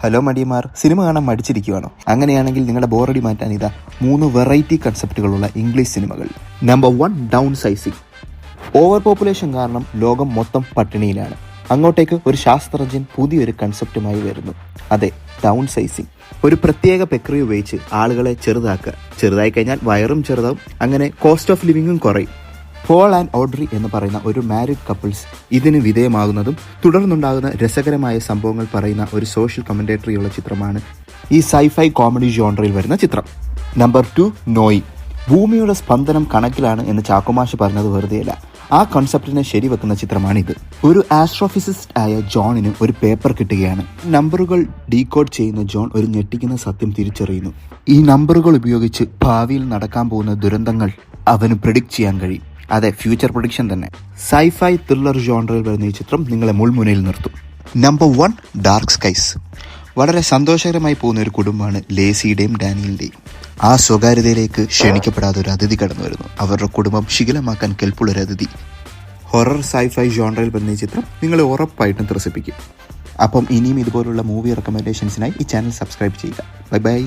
Hello മടിയന്മാർ, cinema കാണാൻ മടിച്ചിരിക്കുവാണോ? അങ്ങനെയാണെങ്കിൽ നിങ്ങളുടെ ബോറടി മാറ്റാൻ ഇതാ 3 വെറൈറ്റി കൺസെപ്റ്റുകളുള്ള ഇംഗ്ലീഷ് സിനിമകൾ. Number 1, down sizing. Over population കാരണം ലോകം മൊത്തം പട്ടിണിയിലാണ്. അങ്ങോട്ടേക്ക് ഒരു ശാസ്ത്രജ്ഞൻ പുതിയൊരു കൺസെപ്റ്റുമായി വരുന്നു. അതെ, ഡൗൺ സൈസിങ്. ഒരു പ്രത്യേക പ്രക്രിയ ഉപയോഗിച്ച് ആളുകളെ ചെറുതാക്കുക. ചെറുതായി കഴിഞ്ഞാൽ വയറും ചെറുതാവും, അങ്ങനെ കോസ്റ്റ് ഓഫ് ലിവിങ്ങും കുറയും. പോൾ ആൻഡ് ഓഡ്രി എന്ന് പറയുന്ന ഒരു മാരിഡ് കപ്പിൾസ് ഇതിന് വിധേയമാകുന്നതും തുടർന്നുണ്ടാകുന്ന രസകരമായ സംഭവങ്ങൾ പറയുന്ന ഒരു സോഷ്യൽ കമന്റേറ്ററിയുള്ള ചിത്രമാണ് ഈ സൈഫൈ കോമഡി ജോണറിൽ വരുന്ന ചിത്രം. നമ്പർ 2, നോയി. ഭൂമിയുടെ സ്പന്ദനം കണക്കിലാണ് എന്ന് ചാക്കോമാഷ് പറഞ്ഞത് വെറുതെയല്ല. ആ കോൺസെപ്റ്റിനെ ശരിവെക്കുന്ന ചിത്രമാണിത്. ഒരു ആസ്ട്രോഫിസിസ്റ്റ് ആയ ജോണിന് ഒരു പേപ്പർ കിട്ടുകയാണ്. നമ്പറുകൾ ഡീകോഡ് ചെയ്യുന്ന ജോൺ ഒരു ഞെട്ടിക്കുന്ന സത്യം തിരിച്ചറിയുന്നു. ഈ നമ്പറുകൾ ഉപയോഗിച്ച് ഭാവിയിൽ നടക്കാൻ പോകുന്ന ദുരന്തങ്ങൾ അവന് പ്രെഡിക്റ്റ് ചെയ്യാൻ കഴിയും. അതെ, ഫ്യൂച്ചർ പ്രൊഡിക്ഷൻ തന്നെ. സൈഫൈ ത്രില്ലർ ജോണറിൽ വരുന്ന ഈ ചിത്രം നിങ്ങളെ മുൾമുനയിൽ നിർത്തും. Number 1, dark skies. വളരെ സന്തോഷകരമായി പോകുന്ന ഒരു കുടുംബമാണ് ലേസിയുടെയും ഡാനിയലിൻ്റെയും. ആ സ്വകാര്യതയിലേക്ക് ക്ഷണിക്കപ്പെടാതെ ഒരു അതിഥി കടന്നു വരുന്നു. അവരുടെ കുടുംബം ശിഥിലമാക്കാൻ കെൽപ്പുള്ളൊരു അതിഥി. ഹൊറർ സൈഫൈ ജോണറിൽ വരുന്ന ഈ ചിത്രം നിങ്ങളെ ഉറപ്പായിട്ടും ത്രസിപ്പിക്കും. അപ്പം ഇനിയും ഇതുപോലുള്ള മൂവി റെക്കമെൻഡേഷൻസിനായി ഈ ചാനൽ സബ്സ്ക്രൈബ് ചെയ്യുക. Bye bye.